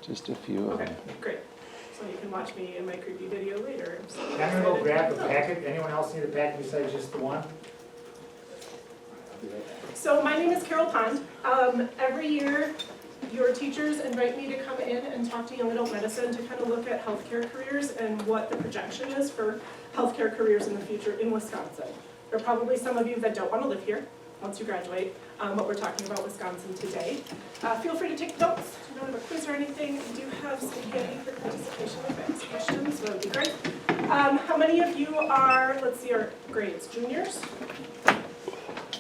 Just a few of Okay, them. great. So you can watch me in my creepy video later. I'm so I'm gonna go excited. grab a packet. Anyone else need a packet besides just the one? So my name is Carol Pond. Every year, your teachers invite me to come in and talk to young adult medicine to kind of look at healthcare careers and what the projection is for healthcare careers in the future in Wisconsin. There are probably some of you that don't want to live here once you graduate, but we're talking about Wisconsin today. Feel free to take notes. You don't have a quiz or anything. We do have some candy for participation if you ask questions, so that would be great. How many of you are, let's see our grades, juniors?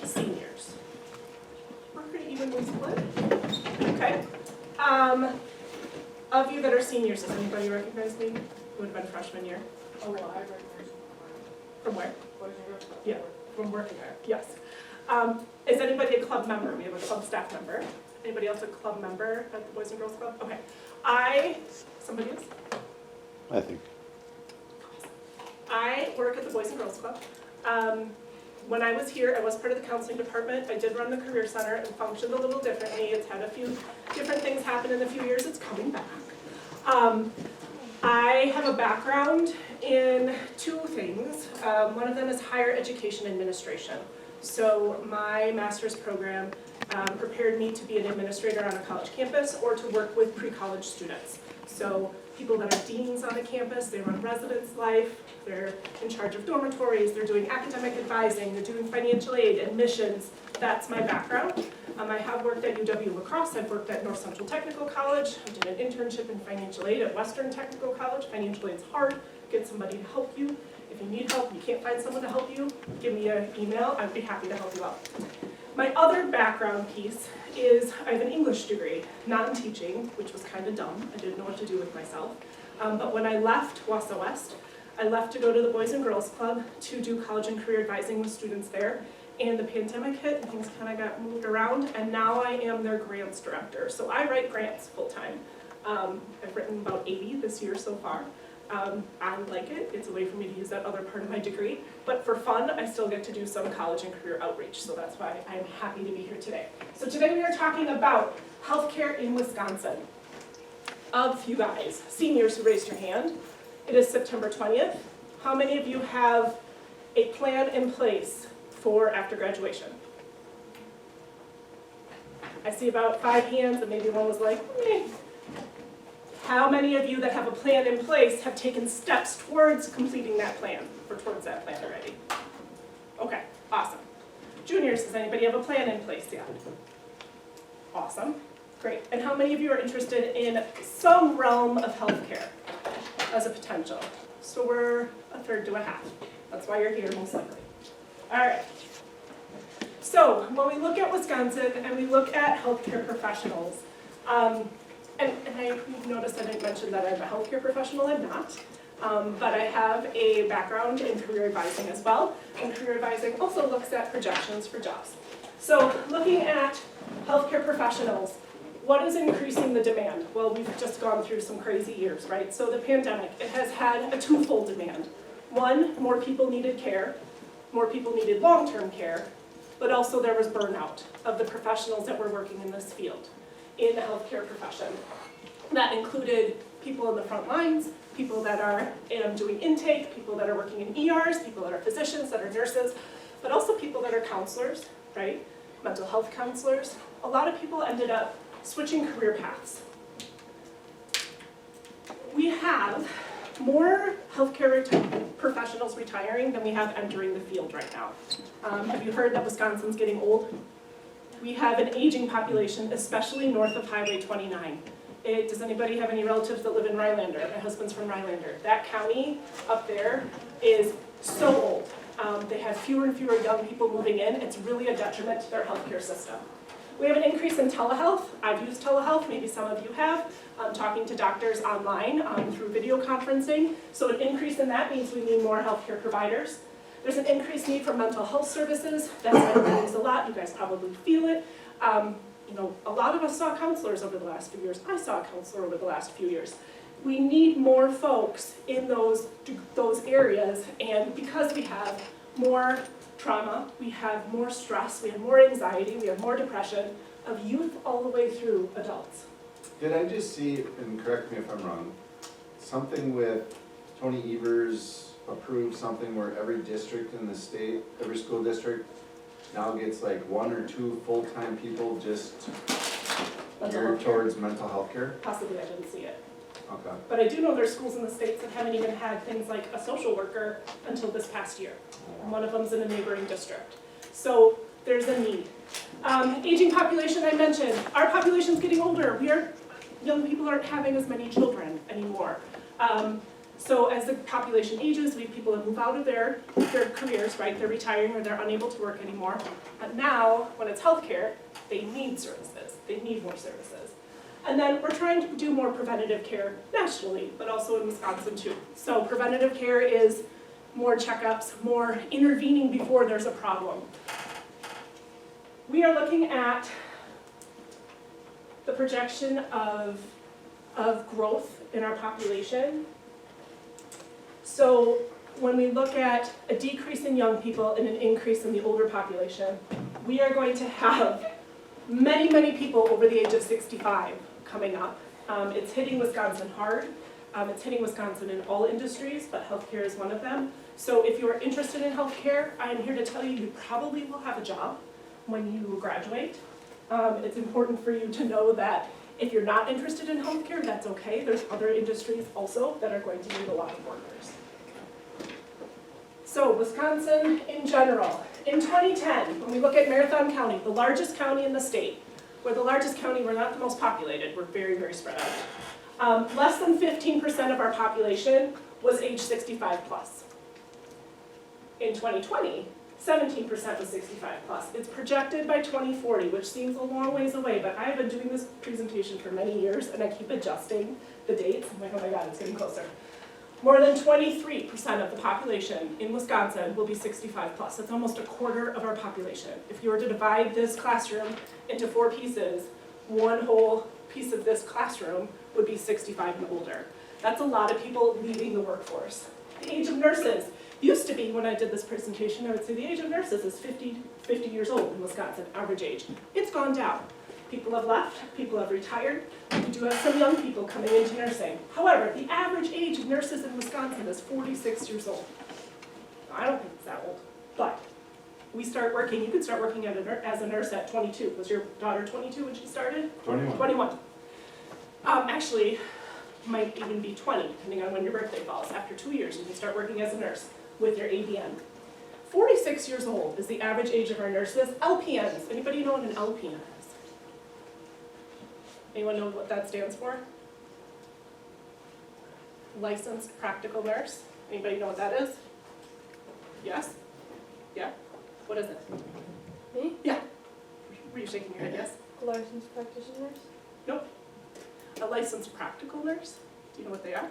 Seniors? We're pretty evenly split. Okay. Of you that are seniors, does anybody recognize me? Would have been freshman year. Oh, well, I recognize you From where? from Boys and Girls Club. Yeah. From working there, yes. Is anybody a club member? We have a club staff member. Anybody else a club member at the Boys and Girls Club? Okay. Somebody else? I think. I work at the Boys and Girls Club. When I was here, I was part of the counseling department. I did run the Career Center and functioned a little differently. It's had a few different things happen in the few years. It's coming back. I have a background in two things. One of them is higher education administration. So my master's program prepared me to be an administrator on a college campus or to work with pre-college students. So people that are deans on a campus, they run residence life, they're in charge of dormitories, they're doing academic advising, they're doing financial aid, admissions. That's my background. I have worked at UW La Crosse, I've worked at North Central Technical College, I did an internship in financial aid at Western Technical College. Financial aid's hard, get somebody to help you. If you need help, you can't find someone to help you, give me an email, I'd be happy to help you out. My other background piece is I have an English degree, not in teaching, which was kind of dumb. I didn't know what to do with myself. But when I left Wausau West, I left to go to the Boys and Girls Club to do college and career advising with students there. And the pandemic hit and things kind of got moved around, and now I am their grants director. So I write grants full-time. I've written about 80 this year so far. I like it. It's a way for me to use that other part of my degree. But for fun, I still get to do some college and career outreach, so that's why I'm happy to be here today. So today we are talking about healthcare in Wisconsin. Of you guys, seniors who raised your hand, it is September 20th. How many of you have a plan in place for after graduation? I see about 5 hands, and maybe one was like, meh. How many of you that have a plan in place have taken steps towards completing that plan, or towards that plan already? Okay, awesome. Juniors, does anybody have a plan in place yet? Awesome, great. And how many of you are interested in some realm of healthcare as a potential? So we're a third to a half. That's why you're here, most likely. All right. So when we look at Wisconsin and we look at healthcare professionals, and I noticed I didn't mention that I'm a healthcare professional. I'm not. But I have a background in career advising as well. And career advising also looks at projections for jobs. So looking at healthcare professionals, what is increasing the demand? Well, we've just gone through some crazy years, right? So the pandemic, it has had a twofold demand. One, more people needed care. More people needed long-term care. But also there was burnout of the professionals that were working in this field, in the healthcare profession. That included people in the front lines, people that are doing intake, people that are working in ERs, people that are physicians, that are nurses, but also people that are counselors, right? Mental health counselors. A lot of people ended up switching career paths. We have more healthcare professionals retiring than we have entering the field right now. Have you heard that Wisconsin's getting old? We have an aging population, especially north of Highway 29. Does anybody have any relatives that live in Rylander? My husband's from Rylander. That county up there is so old. They have fewer and fewer young people moving in. It's really a detriment to their healthcare system. We have an increase in telehealth. I've used telehealth, maybe some of you have, talking to doctors online through video conferencing. So an increase in that means we need more healthcare providers. There's an increased need for mental health services. That's been raised a lot. You guys probably feel it. A lot of us saw counselors over the last few years. I saw a counselor over the last few years. We need more folks in those areas, and because we have more trauma, we have more stress, we have more anxiety, we have more depression of youth all the way through adults. Did I just see, and correct me if I'm wrong, something with Tony Evers approved something where every district in the state, every school district now gets like 1 or 2 full-time people just Mental geared health care. towards mental health care? Possibly, I didn't see it. Okay. But I do know there's schools in the States that haven't even had things like a social worker until this past year. And one of them's in a neighboring district. So there's a need. Aging population, I mentioned. Our population's getting older. Young people aren't having as many children anymore. So as the population ages, we have people that move out of their careers, right? They're retiring or they're unable to work anymore. But now, when it's healthcare, they need services. They need more services. And then we're trying to do more preventative care nationally, but also in Wisconsin too. So preventative care is more checkups, more intervening before there's a problem. We are looking at the projection of growth in our population. So when we look at a decrease in young people and an increase in the older population, we are going to have many, many people over the age of 65 coming up. It's hitting Wisconsin hard. It's hitting Wisconsin in all industries, but healthcare is one of them. So if you're interested in healthcare, I'm here to tell you you probably will have a job when you graduate. It's important for you to know that if you're not interested in healthcare, that's okay. There's other industries also that are going to need a lot of workers. So Wisconsin in general. In 2010, when we look at Marathon County, the largest county in the state, we're the largest county, we're not the most populated, we're very, very spread out. Less than 15% of our population was age 65 plus. In 2020, 17% was 65 plus. It's projected by 2040, which seems a long ways away, but I've been doing this presentation for many years and I keep adjusting the dates. I'm like, oh my God, it's getting closer. More than 23% of the population in Wisconsin will be 65 plus. That's almost a quarter of our population. If you were to divide this classroom into 4 pieces, one whole piece of this classroom would be 65 and older. That's a lot of people leaving the workforce. The age of nurses used to be, when I did this presentation, I would say the age of nurses is 50 years old in Wisconsin, average age. It's gone down. People have left, people have retired. We do have some young people coming into nursing. However, the average age of nurses in Wisconsin is 46 years old. I don't think it's that old, but we start working, you could start working as a nurse at 22. Was your daughter 22 when she started? 21. 21. Actually, might even be 20, depending on when your birthday falls. After 2 years, you can start working as a nurse with your ADN. 46 years old is the average age of our nurses. LPNs, anybody know what an LPN is? Anyone know what that stands for? Licensed Practical Nurse. Anybody know what that is? Yes? Yeah? What is it? Me? Yeah. Were you shaking your head, yes? Licensed practitioners? Nope. A licensed practical nurse? Do you know what they are?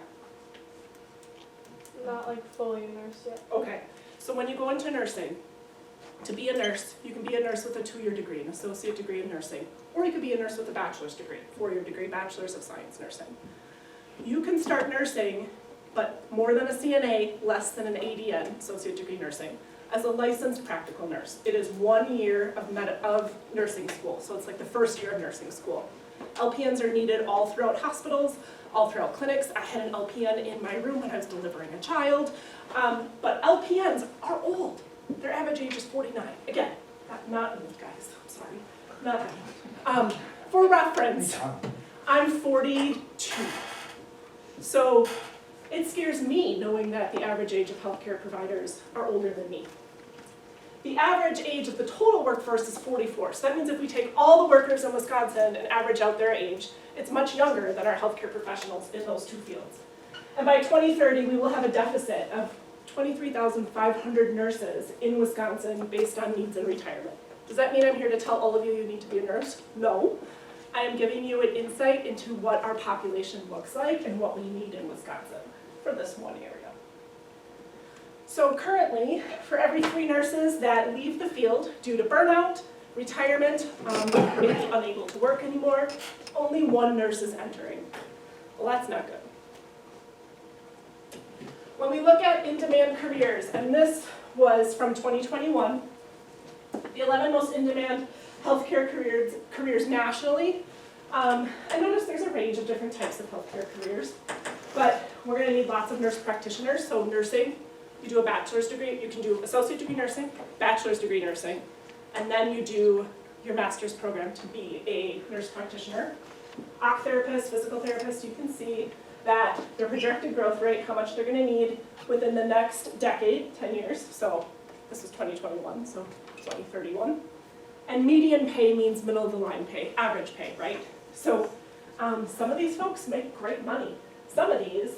Not like fully a nurse yet. Okay. So when you go into nursing, to be a nurse, you can be a nurse with a 2-year degree, an associate degree in nursing, or you could be a nurse with a bachelor's degree, 4-year degree, bachelor's of science nursing. You can start nursing, but more than a CNA, less than an ADN, associate degree nursing, as a licensed practical nurse. It is 1 year of nursing school, so it's like the first year of nursing school. LPNs are needed all throughout hospitals, all throughout clinics. I had an LPN in my room when I was delivering a child, but LPNs are old. Their average age is 49. Again, not old guys, I'm sorry, not that old. For reference, I'm 42. So it scares me knowing that the average age of healthcare providers are older than me. The average age of the total workforce is 44. So that means if we take all the workers in Wisconsin and average out their age, it's much younger than our healthcare professionals in those 2 fields. And by 2030, we will have a deficit of 23,500 nurses in Wisconsin based on needs and retirement. Does that mean I'm here to tell all of you you need to be a nurse? No. I am giving you an insight into what our population looks like and what we need in Wisconsin for this one area. So currently, for every 3 nurses that leave the field due to burnout, retirement, maybe unable to work anymore, only 1 nurse is entering. Well, that's not good. When we look at in-demand careers, and this was from 2021, the 11 most in-demand healthcare careers nationally, I noticed there's a range of different types of healthcare careers, but we're gonna need lots of nurse practitioners, so nursing, you do a bachelor's degree, you can do associate degree nursing, bachelor's degree nursing, and then you do your master's program to be a nurse practitioner. Occ therapist, physical therapist, you can see that their projected growth rate, how much they're gonna need within the next decade, 10 years, so this is 2021, so 2031. And median pay means middle of the line pay, average pay, right? So some of these folks make great money. Some of these,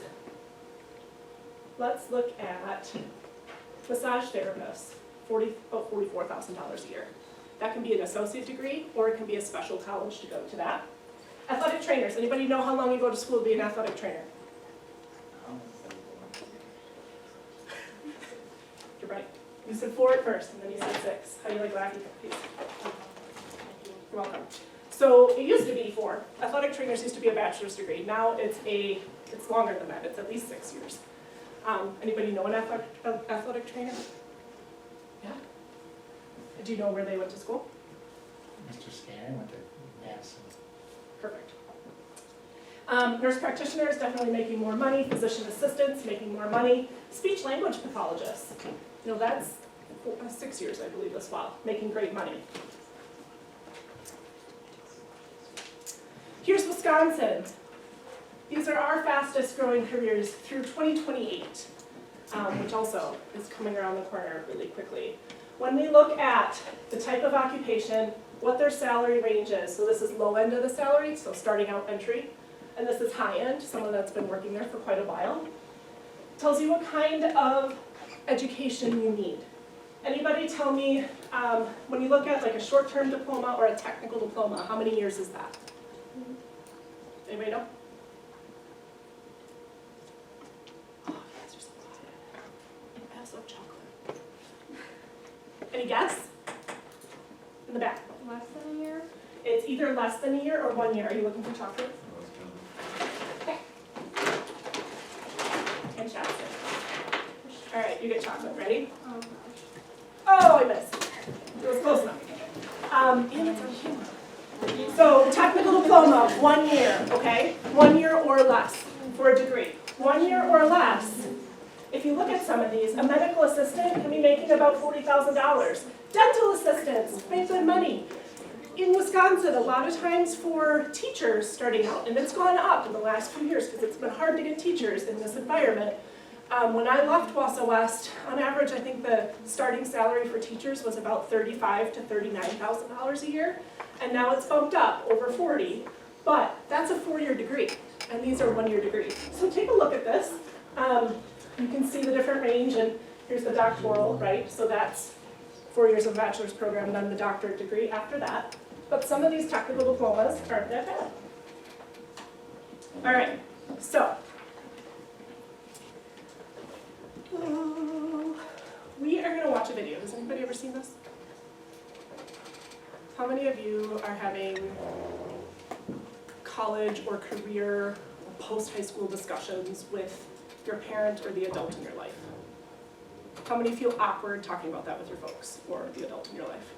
let's look at massage therapists, about $44,000 a year. That can be an associate degree, or it can be a special college to go to that. Athletic trainers, anybody know how long you go to school to be an athletic trainer? You're right. You said 4 at first, and then you said 6. How do you like laughing puppies? You're welcome. So it used to be 4. Athletic trainers used to be a bachelor's degree. Now it's longer than that. It's at least 6 years. Anybody know an athletic trainer? Yeah? Do you know where they went to school? Mr. Scanlon went to Madison. Perfect. Nurse practitioners definitely making more money. Physician assistants making more money. Speech language pathologists, you know, that's 6 years, I believe, as well, making great money. Here's Wisconsin. These are our fastest growing careers through 2028, which also is coming around the corner really quickly. When we look at the type of occupation, what their salary range is, so this is low end of the salary, so starting out entry, and this is high end, someone that's been working there for quite a while. Tells you what kind of education you need. Anybody tell me, when you look at like a short-term diploma or a technical diploma, how many years is that? Anybody know? Oh, you guys are so quiet. Pass up chocolate. Any guess? In the back. Less than a year? It's either less than a year or 1 year. Are you looking for chocolate? Fantastic. All right, you get chocolate. Ready? Oh gosh. Oh, I missed. It was close enough. And it's on camera. So technical diploma, 1 year, okay? 1 year or less for a degree. 1 year or less. If you look at some of these, a medical assistant can be making about $40,000. Dental assistants make good money. In Wisconsin, a lot of times for teachers starting out, and it's gone up in the last few years because it's been hard to get teachers in this environment. When I left Wausau West, on average, I think the starting salary for teachers was about $35,000 to $39,000 a year, and now it's bumped up over 40. But that's a 4-year degree, and these are 1-year degrees. So take a look at this. You can see the different range, and here's the doctoral, right? So that's 4 years of bachelor's program, then the doctorate degree after that. But some of these technical diplomas aren't that bad. All right, so. We are gonna watch a video. Has anybody ever seen this? How many of you are having college or career, post-high school discussions with your parent or the adult in your life? How many feel awkward talking about that with your folks or the adult in your life?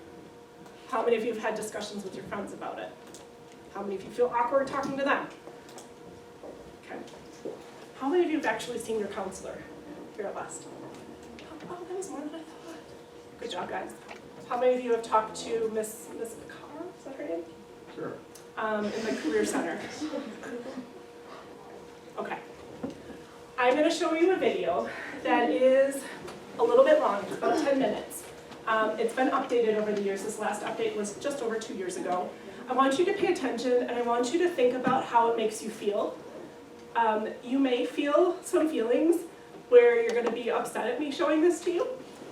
How many of you have had discussions with your friends about it? How many of you feel awkward talking to them? Okay. How many of you have actually seen your counselor here at West? Oh, that was more than I thought. Good job, guys. How many of you have talked to Miss Carr? Is that her name? Sure. In the Career Center. Okay. I'm going to show you a video that is a little bit long. It's about 10 minutes. It's been updated over the years. This last update was just over 2 years ago. I want you to pay attention, and I want you to think about how it makes you feel. You may feel some feelings where you're going to be upset at me showing this to you.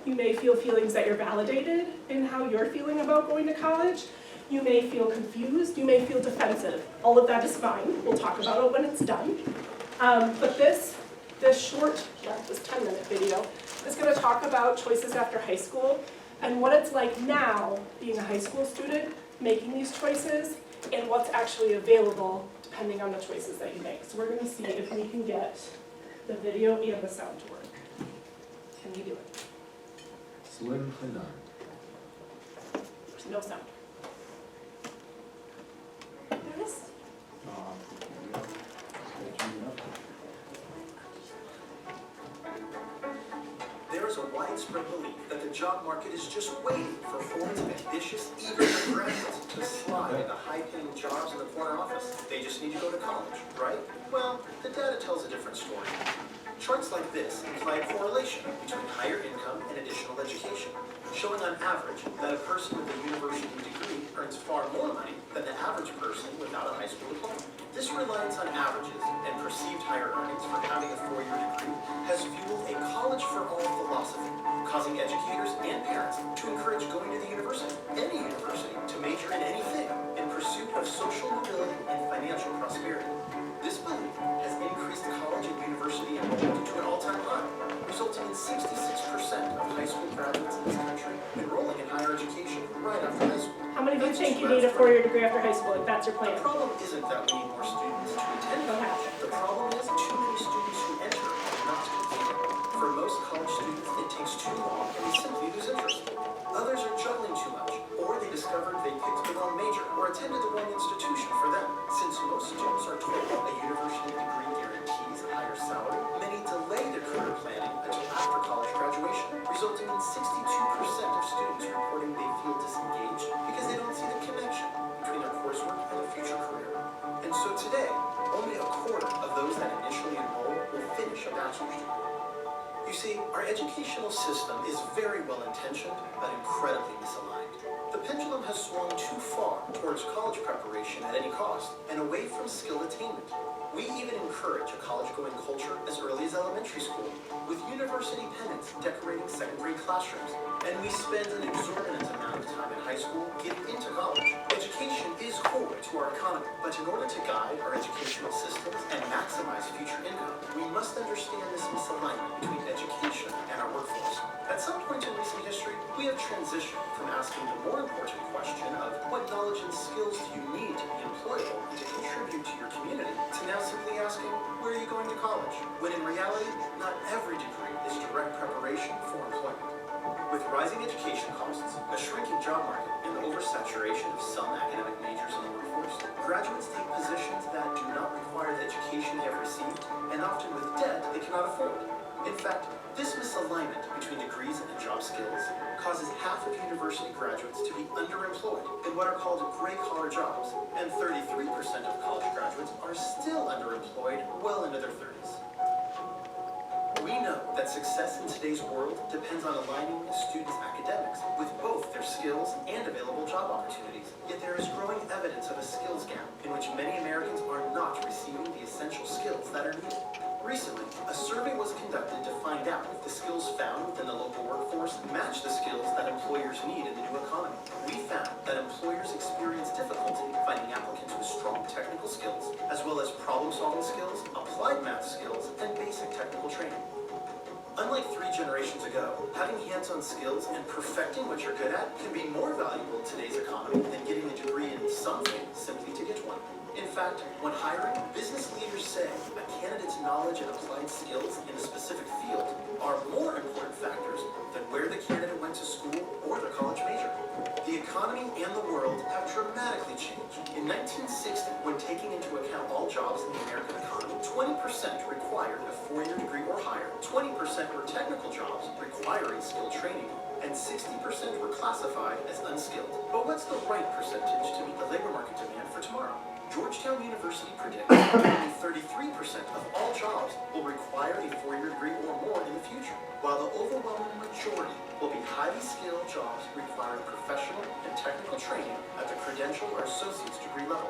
You may feel feelings that you're validated in how you're feeling about going to college. You may feel confused. You may feel defensive. All of that is fine. We'll talk about it when it's done. But this short, this 10-minute video is going to talk about choices after high school and what it's like now being a high school student, making these choices, and what's actually available depending on the choices that you make. So we're going to see if we can get the video and the sound to work. Can we do it? Slim Cleanon. There's no sound. There is. widespread belief that the job market is just waiting for hordes of ambitious, eager graduates to slide into high-paying jobs in the corner office. They just need to go to college, right? Well, the data tells a different story. Charts like this imply a correlation between higher income and additional education, showing on average that a person with a university degree earns far more money than the average person without a high school diploma. This reliance on averages and perceived higher earnings for having a four-year degree has fueled a college-for-all philosophy, causing educators and parents to encourage going to the university, any university, to major in anything in pursuit of social mobility and financial prosperity. This belief has increased college and university enrollment to an all-time high, resulting in 66% of high school graduates in this country enrolling in higher education right after high school. How many of you think you need a four-year degree after high school if that's your plan? The problem isn't that we need more students to attend college. The problem is too many students who enter are not continue. For most college students, it takes too long and they simply lose interest. Others are juggling too much, or they discovered they picked the wrong major or attended the wrong institution for them. Since most students are told a university degree guarantees a higher salary, many delay their career planning until after college graduation, resulting in 62% of students reporting they feel disengaged because they don't see the connection between their coursework and a future career. And so today, only a quarter of those that initially enroll will finish a bachelor's degree. You see, our educational system is very well intentioned, but incredibly misaligned. The pendulum has swung too far towards college preparation at any cost and away from skill attainment. We even encourage a college-going culture as early as elementary school, with university pennants decorating second-grade classrooms. And we spend an exorbitant amount of time in high school getting into college. Education is core to our economy, but in order to guide our educational systems and maximize future income, we must understand this misalignment between education and our workforce. At some point in recent history, we have transitioned from asking the more important question of what knowledge and skills do you need to be employable and to contribute to your community, to now simply asking, where are you going to college? When in reality, not every degree is direct preparation for employment. With rising education costs, a shrinking job market, and the oversaturation of some academic majors in the workforce, graduates take positions that do not require the education they have received, and often with debt they cannot afford. In fact, this misalignment between degrees and job skills causes half of university graduates to be underemployed in what are called gray-collar jobs, and 33% of college graduates are still underemployed well into their 30s. We know that success in today's world depends on aligning a student's academics with both their skills and available job opportunities. Yet there is growing evidence of a skills gap in which many Americans are not receiving the essential skills that are needed. Recently, a survey was conducted to find out if the skills found within the local workforce match the skills that employers need in the new economy. We found that employers experience difficulty finding applicants with strong technical skills, as well as problem-solving skills, applied math skills, and basic technical training. Unlike 3 generations ago, having hands-on skills and perfecting what you're good at can be more valuable in today's economy than getting a degree in something simply to get one. In fact, when hiring, business leaders say a candidate's knowledge and applied skills in a specific field are more important factors than where the candidate went to school or their college major. The economy and the world have dramatically changed. In 1960, when taking into account all jobs in the American economy, 20% required a 4-year degree or higher, 20% were technical jobs requiring skilled training, and 60% were classified as unskilled. But what's the right percentage to meet the labor market demand for tomorrow? Georgetown University predicts that only 33% of all jobs will require a 4-year degree or more in the future, while the overwhelming majority will be highly skilled jobs requiring professional and technical training at the credential or associate's degree level.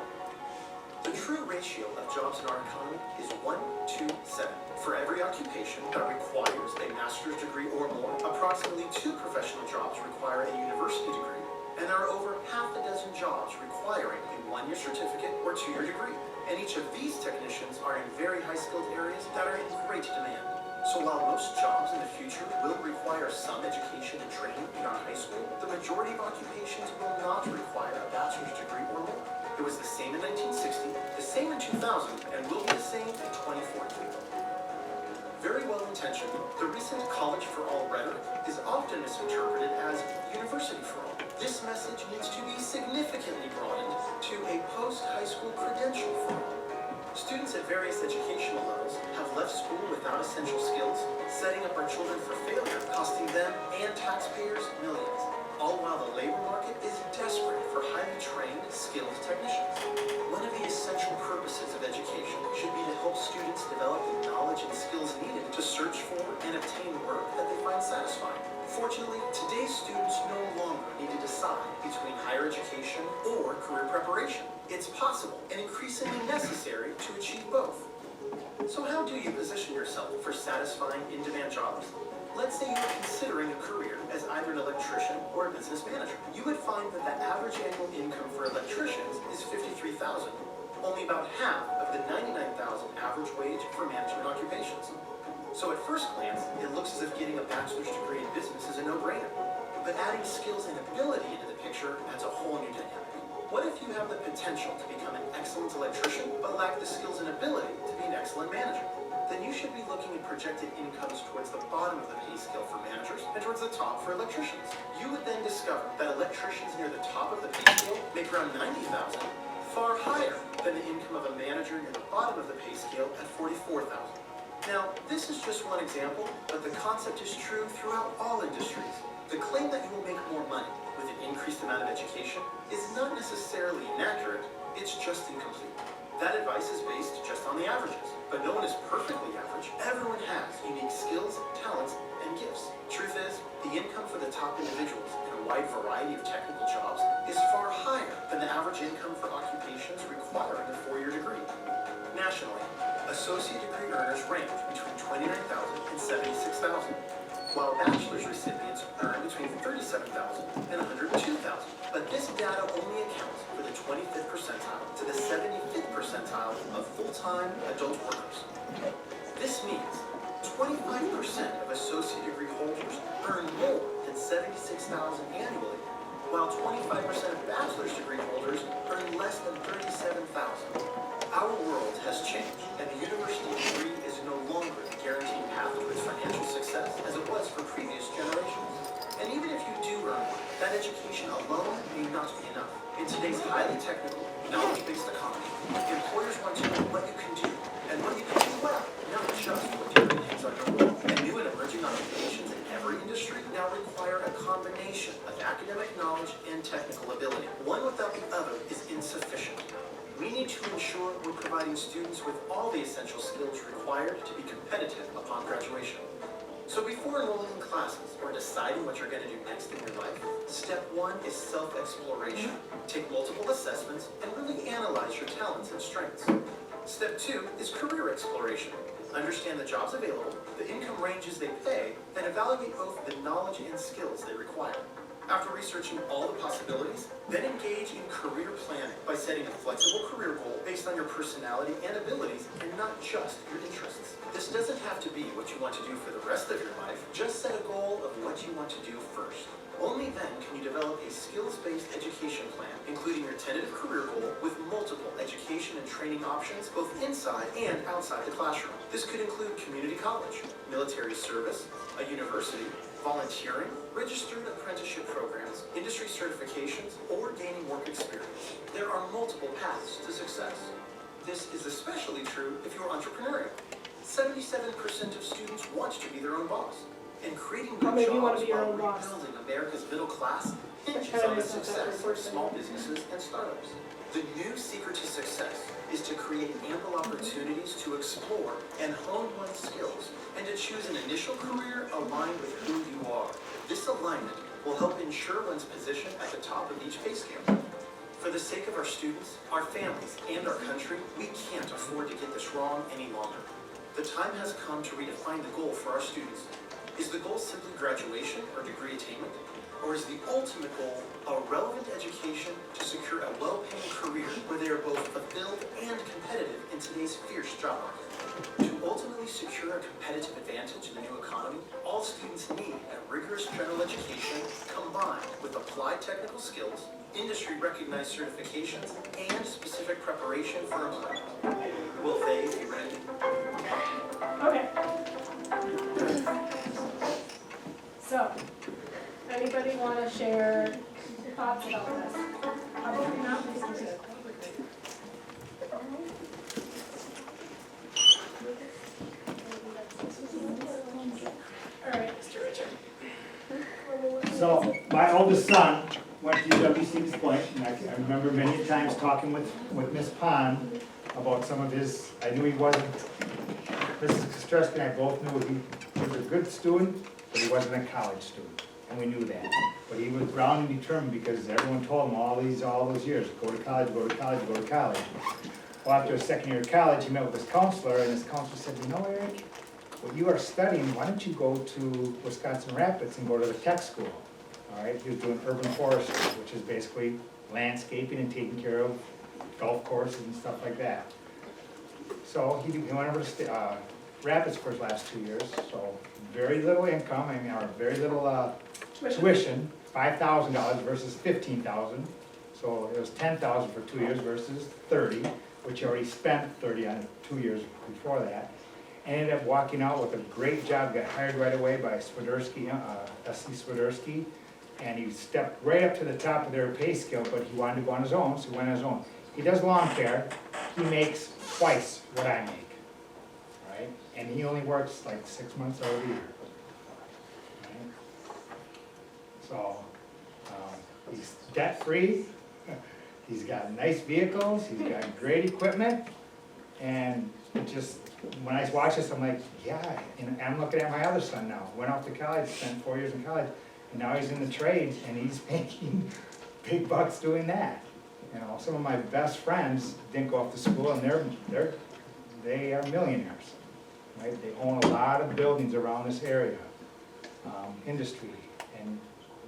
The true ratio of jobs in our economy is 1 to 7. For every occupation that requires a master's degree or more, approximately 2 professional jobs require a university degree, and there are over half a dozen jobs requiring a 1-year certificate or 2-year degree. And each of these technicians are in very high-skilled areas that are in great demand. So while most jobs in the future will require some education and training beyond high school, the majority of occupations will not require a bachelor's degree or more. It was the same in 1960, the same in 2000, and will be the same in 2040. Very well intentioned, the recent college for all rhetoric is often misinterpreted as university for all. This message needs to be significantly broadened to a post-high school credential for all. Students at various educational levels have left school without essential skills setting up our children for failure, costing them and taxpayers millions, all while the labor market is desperate for highly trained, skilled technicians. One of the essential purposes of education should be to help students develop the knowledge and skills needed to search for and obtain work that they find satisfying. Fortunately, today's students no longer need to decide between higher education or career preparation. It's possible and increasingly necessary to achieve both. So how do you position yourself for satisfying in-demand jobs? Let's say you are considering a career as either an electrician or a business manager. You would find that the average annual income for electricians is $53,000, only about half of the $99,000 average wage for management occupations. So at first glance, it looks as if getting a bachelor's degree in business is a no-brainer. But adding skills and ability into the picture adds a whole new dynamic. What if you have the potential to become an excellent electrician, but lack the skills and ability to be an excellent manager? Then you should be looking at projected incomes towards the bottom of the pay scale for managers and towards the top for electricians. You would then discover that electricians near the top of the pay scale make around $90,000, far higher than the income of a manager near the bottom of the pay scale at $44,000. Now, this is just one example, but the concept is true throughout all industries. The claim that you will make more money with an increased amount of education is not necessarily inaccurate, it's just incomplete. That advice is based just on the averages, but no one is perfectly average. Everyone has unique skills, talents, and gifts. Truth is, the income for the top individuals in a wide variety of technical jobs is far higher than the average income for occupations requiring a 4-year degree. Nationally, associate degree earners range between $29,000 and $76,000, while bachelor's recipients earn between $37,000 and $102,000. But this data only accounts for the 25th percentile to the 75th percentile of full-time adult workers. This means 25% of associate degree holders earn more than $76,000 annually, while 25% of bachelor's degree holders earn less than $37,000. Our world has changed, and the university degree is no longer the guaranteed path towards financial success as it was for previous generations. And even if you do earn one, that education alone may not be enough. In today's highly technical, knowledge-based economy, employers want to know what you can do, and what you can do well, not just what the other things are doing. And new and emerging occupations in every industry now require a combination of academic knowledge and technical ability. One without the other is insufficient. We need to ensure we're providing students with all the essential skills required to be competitive upon graduation. So before enrolling in classes or deciding what you're going to do next in your life, step 1 is self-exploration. Take multiple assessments and really analyze your talents and strengths. Step 2 is career exploration. Understand the jobs available, the income ranges they pay, and evaluate both the knowledge and skills they require. After researching all the possibilities, then engage in career planning by setting a flexible career goal based on your personality and abilities and not just your interests. This doesn't have to be what you want to do for the rest of your life, just set a goal of what you want to do first. Only then can you develop a skills-based education plan, including your tentative career goal with multiple education and training options both inside and outside the classroom. This could include community college, military service, a university, volunteering, registered apprenticeship programs, industry certifications, or gaining work experience. There are multiple paths to success. This is especially true if you are entrepreneurial. 77% of students want to be their own boss. And creating How good many of you want jobs to be your while own boss? rebuilding America's middle class hinges Try to on the make that success of person. small businesses and startups. The new secret to success is to create ample opportunities to explore and hone one's skills and to choose an initial career aligned with who you are. This alignment will help ensure one's position at the top of each pay scale. For the sake of our students, our families, and our country, we can't afford to get this wrong any longer. The time has come to redefine the goal for our students. Is the goal simply graduation or degree attainment? Or is the ultimate goal a relevant education to secure a well-paying career where they are both fulfilled and competitive in today's fierce job market? To ultimately secure a competitive advantage in the new economy, all students need a rigorous general education combined with applied technical skills, industry-recognized certifications, and specific preparation for employment. Will they be ready? Okay. So, anybody want to share thoughts about this? Probably not, but it's good. So, my oldest son went to UWC East Point, and I remember many times talking with Ms. Pond about some of his, I knew he wasn't, Mrs. Kostrowski and I both knew he was a good student, but he wasn't a college student, and we knew that. But he was round and determined because everyone told him all those years, go to college, go to college, go to college. Well, after his second year of college, he met with his counselor, and his counselor said, you know, Eric, what you are studying, why don't you go to Wisconsin Rapids and go to the tech school? All right, he was doing urban forestry, which is basically landscaping and taking care of golf courses and stuff like that. So he went over to Rapids for his last 2 years, so very little income, I mean, or very little tuition, $5,000 versus $15,000. So it was $10,000 for 2 years versus $30,000, which he already spent $30,000 on 2 years before that. Ended up walking out with a great job, got hired right away by Swiderski, S.C. Swiderski, and he stepped right up to the top of their pay scale, but he wanted to go on his own, so he went on his own. He does lawn care, he makes twice what I make, right? And he only works like 6 months out of the year. Right? So, he's debt-free, he's got nice vehicles, he's got great equipment, and it just, when I watch this, I'm like, yeah, and I'm looking at my other son now, went off to college, spent 4 years in college, and now he's in the trades, and he's making big bucks doing that. You know, some of my best friends didn't go off to school, and they are millionaires, right? They own a lot of buildings around this area, industry, and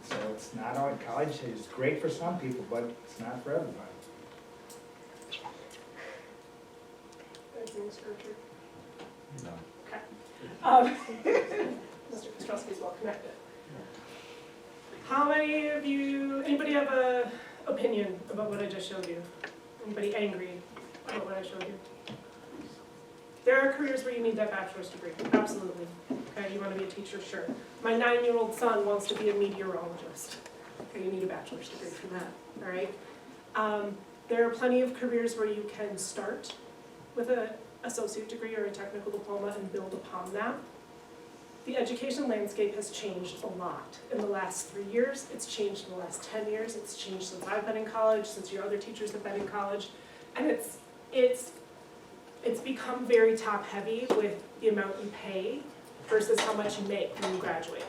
so it's not all, college is great for some people, but it's not for everybody. Anything, Mr. Richard? No. Okay. Mr. Kostrowski's well connected. How many of you, anybody have a opinion about what I just showed you? Anybody angry about what I showed you? There are careers where you need that bachelor's degree, absolutely. Okay, you want to be a teacher, sure. My 9-year-old son wants to be a meteorologist. Okay, you need a bachelor's degree for that, all right? There are plenty of careers where you can start with an associate degree or a technical diploma and build upon that. The education landscape has changed a lot in the last 3 years. It's changed in the last 10 years. It's changed since I've been in college, since your other teachers have been in college. And it's become very top-heavy with the amount you pay versus how much you make when you graduate.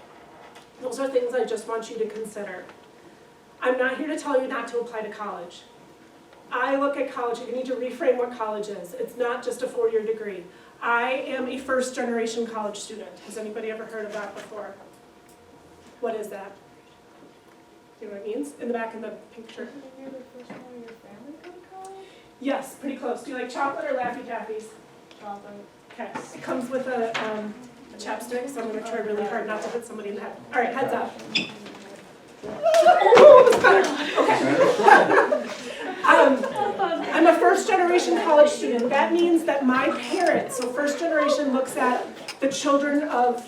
Those are things I just want you to consider. I'm not here to tell you not to apply to college. I look at college, you need to reframe what college is. It's not just a 4-year degree. I am a first-generation college student. Has anybody ever heard of that before? What is that? Do you know what it means? In the back of the picture. You're the first one in your family to go to college? Yes, pretty close. Do you like chocolate or Laffy Taffies? Chocolate. Okay. It comes with a chapstick, so I'm going to try really hard not to hit somebody in the head. All right, heads up. Oh, that's better. Okay. I'm a first-generation college student. That means that my parents, so first generation looks at the children of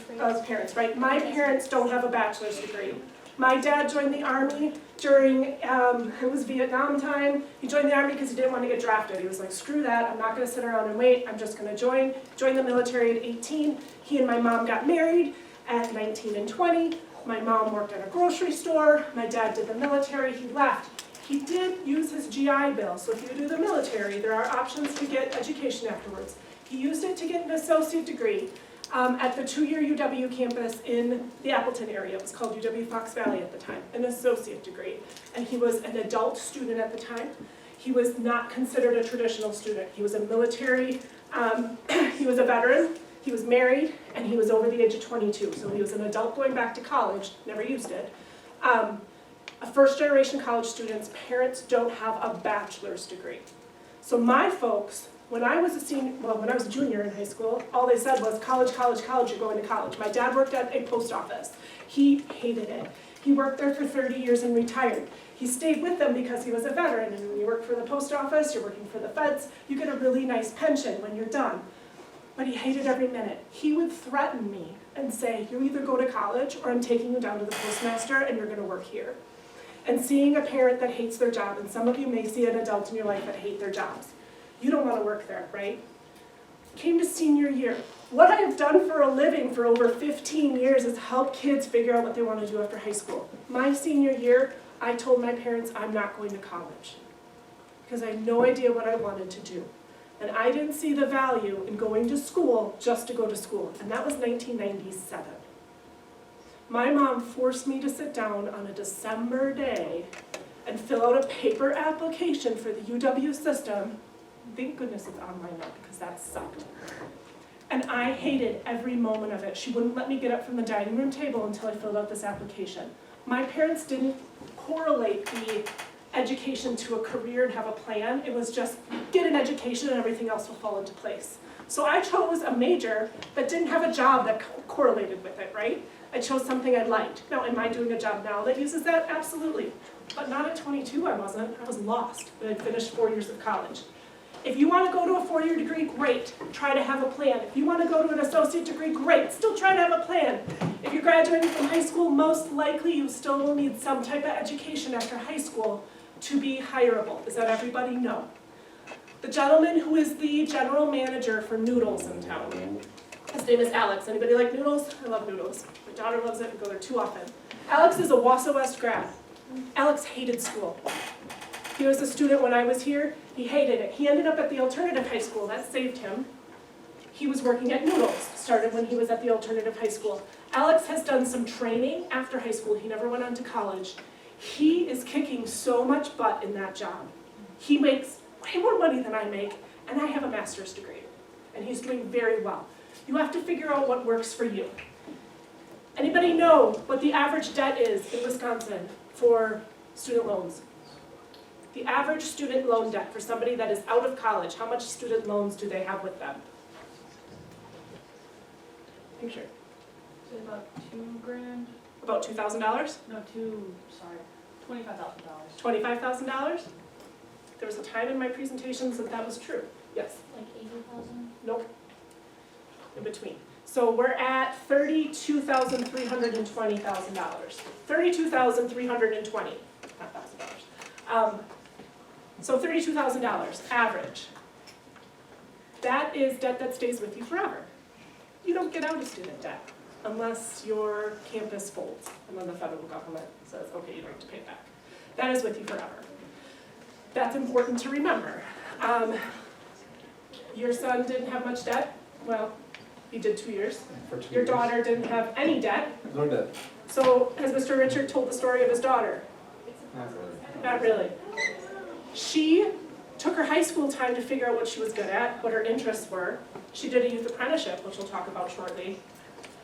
parents, right? My parents don't have a bachelor's degree. My dad joined the Army during, it was Vietnam time. He joined the Army because he didn't want to get drafted. He was like, screw that, I'm not going to sit around and wait, I'm just going to join the military at 18. He and my mom got married at 19 and 20. My mom worked at a grocery store. My dad did the military, he left. He did use his GI Bill, so if you do the military, there are options to get education afterwards. He used it to get an associate degree at the 2-year UW campus in the Appleton area. It was called UW Fox Valley at the time, an associate degree. And he was an adult student at the time. He was not considered a traditional student. He was a military, he was a veteran, he was married, and he was over the age of 22. So he was an adult going back to college, never used it. A first-generation college student's parents don't have a bachelor's degree. So my folks, when I was a junior in high school, all they said was, college, college, college, you're going to college. My dad worked at a post office. He hated it. He worked there for 30 years and retired. He stayed with them because he was a veteran, and when you work for the post office, you're working for the feds, you get a really nice pension when you're done. But he hated every minute. He would threaten me and say, you either go to college or I'm taking you down to the postmaster and you're gonna work here. And seeing a parent that hates their job, and some of you may see an adult in your life that hate their jobs. You don't want to work there, right? Came to senior year. What I have done for a living for over 15 years is help kids figure out what they want to do after high school. My senior year, I told my parents I'm not going to college because I had no idea what I wanted to do. And I didn't see the value in going to school just to go to school, and that was 1997. My mom forced me to sit down on a December day and fill out a paper application for the UW system. Thank goodness it's online now because that sucked. And I hated every moment of it. She wouldn't let me get up from the dining room table until I filled out this application. My parents didn't correlate the education to a career and have a plan. It was just get an education and everything else will fall into place. So I chose a major that didn't have a job that correlated with it, right? I chose something I liked. Now, am I doing a job now that uses that? Absolutely. But not at 22, I wasn't. I was lost. I had finished 4 years of college. If you want to go to a 4-year degree, great. Try to have a plan. If you want to go to an associate degree, great. Still try to have a plan. If you're graduating from high school, most likely you still will need some type of education after high school to be hireable. Is that everybody? No. The gentleman who is the general manager for Noodles in town, his name is Alex. Anybody like Noodles? I love Noodles. My daughter loves it. We go there too often. Alex is a Wausau West grad. Alex hated school. He was a student when I was here. He hated it. He ended up at the alternative high school. That saved him. He was working at Noodles, started when he was at the alternative high school. Alex has done some training after high school. He never went on to college. He is kicking so much butt in that job. He makes way more money than I make, and I have a master's degree. And he's doing very well. You have to figure out what works for you. Anybody know what the average debt is in Wisconsin for student loans? The average student loan debt for somebody that is out of college, how much student loans do they have with them? Picture. Say about $2,000, About $2,000? no, $25,000. $25,000? There was a time in my presentations that was true. Yes. Like 80,000? Nope. In between. So we're at $32,320,000. $32,320, not $1,000. So $32,000 average. That is debt that stays with you forever. You don't get out of student debt unless your campus folds and then the federal government says, okay, you don't have to pay it back. That is with you forever. That's important to remember. Your son didn't have much debt. Well, he did 2 years. Your daughter didn't have any debt. No debt. So has Mr. Richard told the story of his daughter? Not really. Not really. She took her high school time to figure out what she was good at, what her interests were. She did a youth apprenticeship, which we'll talk about shortly.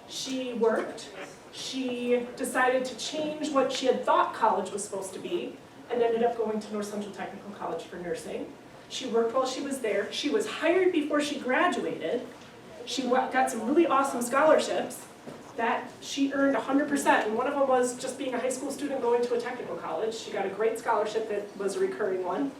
She worked. She decided to change what she had thought college was supposed to be and ended up going to North Central Technical College for nursing. She worked while she was there. She was hired before she graduated. She got some really awesome scholarships that she earned 100%, and one of them was just being a high school student going to a technical college. She got a great scholarship that was a recurring one.